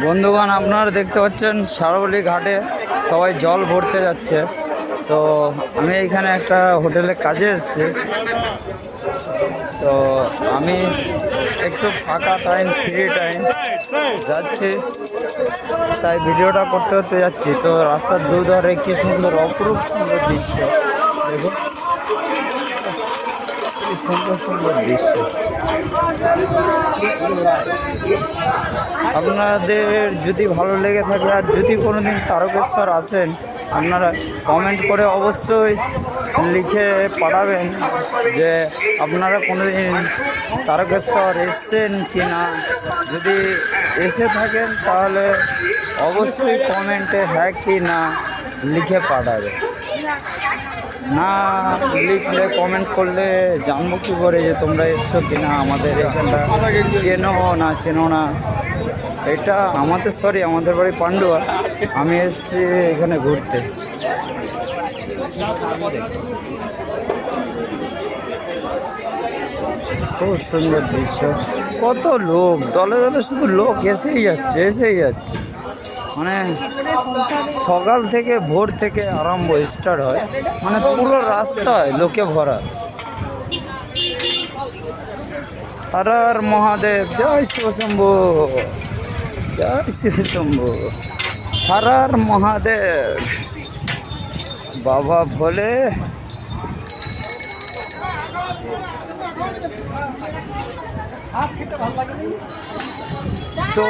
বন্ধুগণ, আপনারা দেখতে পাচ্ছেন সারবলি ঘাটে সবাই জল ভরতে যাচ্ছে। তো আমি এখানে একটা হোটেলে কাজে এসেছি। তো আমি একটু ফাঁকা টাইম, ফ্রি টাইম যাচ্ছি, তাই ভিডিওটা করতে করতে যাচ্ছি। তো রাস্তার দুধারে কি সুন্দর, অপরূপ সুন্দর দৃশ্য দেখুন, কি সুন্দর সুন্দর দৃশ্য। আপনাদের যদি ভালো লেগে থাকে আর যদি কোনো দিন তারকেশ্বর আসেন, আপনারা কমেন্ট করে অবশ্যই লিখে পাঠাবেন যে আপনারা কোনো দিন তারকেশ্বর এসছেন কি না। যদি এসে থাকেন তাহলে অবশ্যই কমেন্টে হ্যাঁ কি না লিখে পাঠাবেন। না লিখলে, কমেন্ট করলে জানবো কী করে যে তোমরা এসছো কি না, আমাদের এখানটা চেনো না চেনো না। এটা আমাদের বাড়ি পান্ডুয়া। আমি এসেছি এখানে ঘুরতে। খুব সুন্দর দৃশ্য, কত লোক, দলে দলে শুধু লোক এসেই যাচ্ছে। মানে সকাল থেকে, ভোর থেকে আরম্ভ স্টার্ট হয়, মানে পুরো রাস্তায় লোকে ভরা। হর হর মহাদেব, জয় শিবশম্ভু, জয় শিবশম্ভু, হর হর মহাদেব, বাবা ভোলে। তো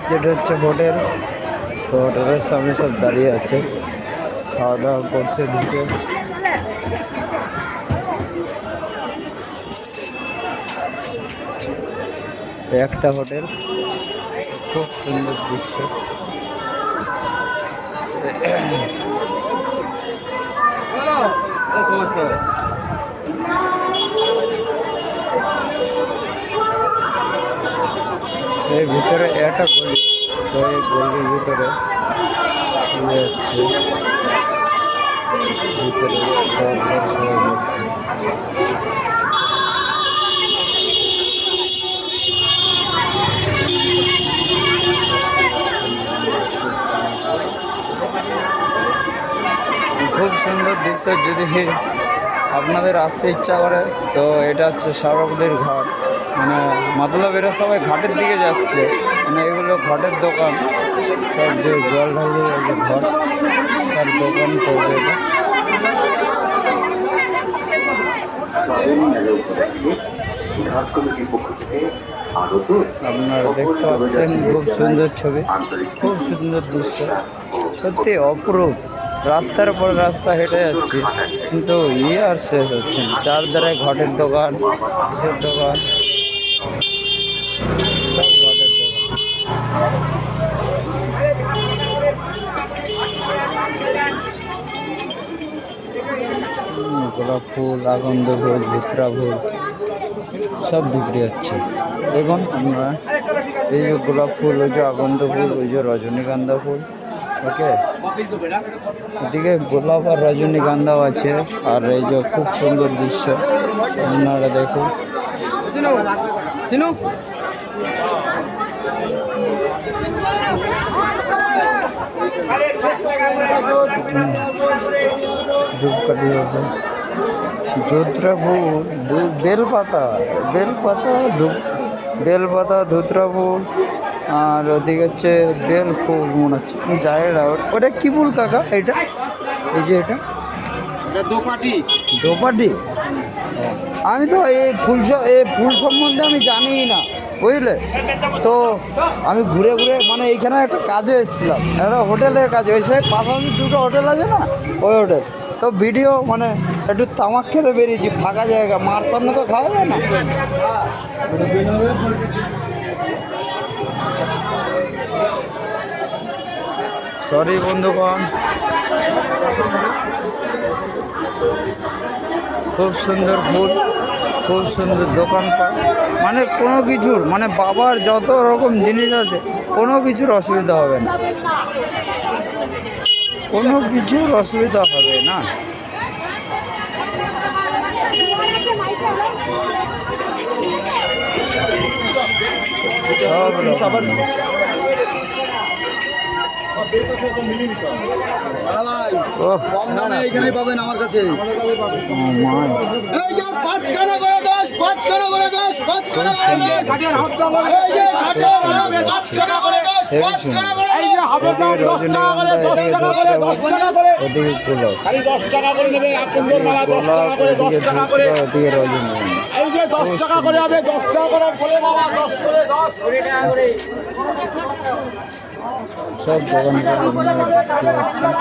যেটা হচ্ছে হোটেল, তো হোটেলের সামনে সব দাঁড়িয়ে আছে, খাওয়া দাওয়া করছে দিকে। একটা হোটেল, খুব সুন্দর দৃশ্য। এর ভিতরে একটা গলি, তো এই গলির ভিতরে ভিতরে সবাই যাচ্ছে। খুব সুন্দর দৃশ্য। যদি আপনাদের আসতে ইচ্ছা করে তো এটা হচ্ছে সারবলির ঘাট। মানে মতলব এরা সবাই ঘাটের দিকে যাচ্ছে, মানে এগুলো ঘাটের দোকান সব, যে জল ঢালবে যে ঘর, তার দোকান করবে এটা। আপনারা দেখতে পাচ্ছেন খুব সুন্দর ছবি, খুব সুন্দর দৃশ্য, সত্যি অপরূপ। রাস্তার পর রাস্তা হেঁটে যাচ্ছি, কিন্তু আর শেষ হচ্ছে না। চারধারে ঘটের দোকান, কিসের দোকান, সব ঘটের দোকান। গোলাপ ফুল, আগন্দ ফুল, ভিতরা ফুল সব বিক্রি হচ্ছে। দেখুন আপনারা, এই যে গোলাপ ফুল, ওই যে আগন্দ ফুল, ওই যে রজনীগন্ধা ফুল, ওকে, এদিকে গোলাপ আর রজনীগন্ধাও আছে। আর এই যে খুব সুন্দর দৃশ্য, আপনারা দেখুন। ধূপকাঠি আছে, ধুতরা ফুল, বেলপাতা, ধুতরা ফুল, আর ওদিকে হচ্ছে বেল ফুল মনে হচ্ছে, যায় না। ওটা কি ফুল কাকা এটা? এই যে এটা দোপাটি। আমি তো এই ফুল সম্বন্ধে আমি জানিই না, বুঝলে। তো আমি ঘুরে ঘুরে, মানে এইখানে একটা কাজে এসেছিলাম, একটা হোটেলের কাজে। ওই সাইড পাশাপাশি দুটো হোটেল আছে না, ওই হোটেল। তো ভিডিও মানে একটু তামাক খেতে বেরিয়েছি, ফাঁকা জায়গা, মার সামনে তো খাওয়া যায় না। সরি বন্ধুগণ, খুব সুন্দর ফুল, খুব সুন্দর দোকানপাট, মানে কোনো কিছুর, মানে বাবার যত রকম জিনিস আছে কোনো কিছুর অসুবিধা হবে না, কোনো কিছুর অসুবিধা হবে না। সব রকম। ওহ, কম দামে এইখানেই পাবেন আমার কাছে। ও মা, এই যে 5 খানা করে 10, 5 খানা করে 10, 5 খানা করে 10। এই যে ঘাটের আম 5 খানা করে 10, 5 খানা করে 10। এই যে হবে দাম 10 টাকা করে, 10 টাকা করে, 10 টাকা করে। ওদিকে গোলাপ, খালি 10 টাকা করে নেবেন, আর সুন্দর মালা 10 টাকা করে, 10 ওদিকে টাকা করে। ধূপগুলো, ওদিকে রজনীগন্ধা। এই যে 10 টাকা করে হবে, 10 টাকা করে ফুলের মালা 10 করে 10। সব দোকানগুলো আপনারা দেখতে পাচ্ছেন।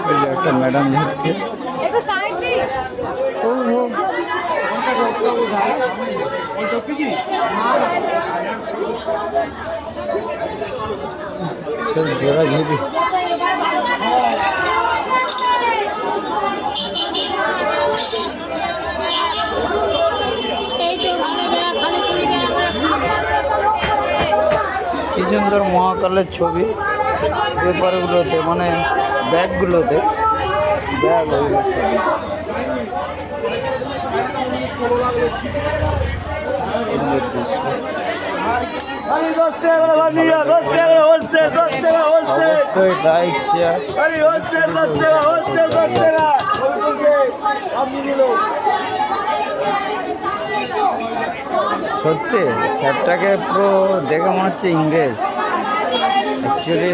এই যে একটা ম্যাডাম হচ্ছে, সব জোড়া ঘুরি। কি সুন্দর মহাকালের ছবি পেপারগুলোতে, মানে ব্যাগগুলোতে, ব্যাগ ওইগুলো সব। সুন্দর দৃশ্য। অবশ্যই লাইক শেয়ার। সত্যি স্যারটাকে পুরো দেখে মনে হচ্ছে ইংরেজ। অ্যাকচুয়ালি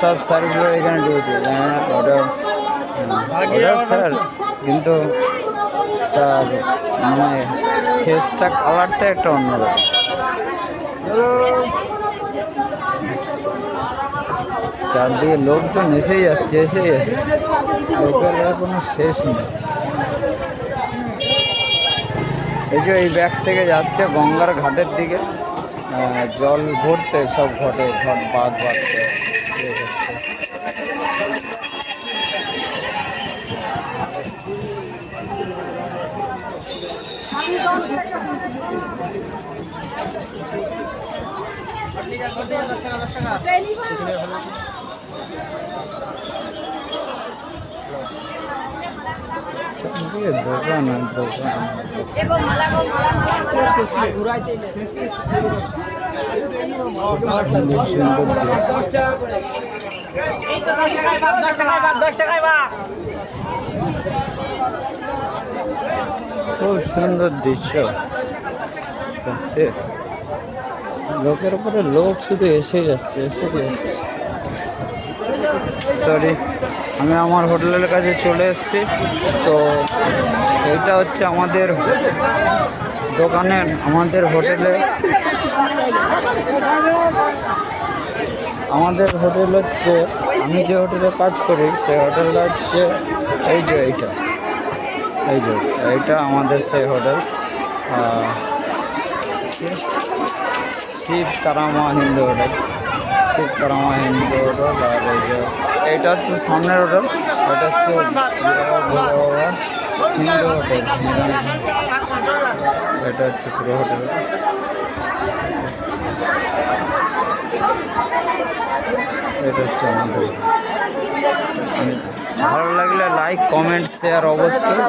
সব স্যারগুলো এখানে ডিউটি, ওটা স্যার, কিন্তু তার মানে ফেসটা, কালারটা একটা অন্যরকম। চারদিকে লোকজন এসেই যাচ্ছে, লোকের আর কোনো শেষ নেই। এই যে এই ব্যাগ থেকে যাচ্ছে গঙ্গার ঘাটের দিকে, জল ভরতে, সব ঘটে ঘট বাঁধ বাঁধতে। দোকান আর দোকান। খুব সুন্দর দৃশ্য। সত্যি লোকের উপরে লোক শুধু এসে যাচ্ছে। সরি, আমি আমার হোটেলের কাছে চলে এসেছি। তো এইটা হচ্ছে আমাদের দোকানের, আমাদের হোটেলে, হচ্ছে, আমি যে হোটেলে কাজ করি সেই হোটেলটা হচ্ছে এইটা আমাদের সেই হোটেল, শিব তারামা হিন্দু হোটেল। আর এইটা হচ্ছে সামনের হোটেল, এটা হচ্ছে হিন্দু হোটেল। এটা হচ্ছে পুরো হোটেল। এটা হচ্ছে আমাদের। ভালো লাগলে লাইক, কমেন্ট, শেয়ার অবশ্যই।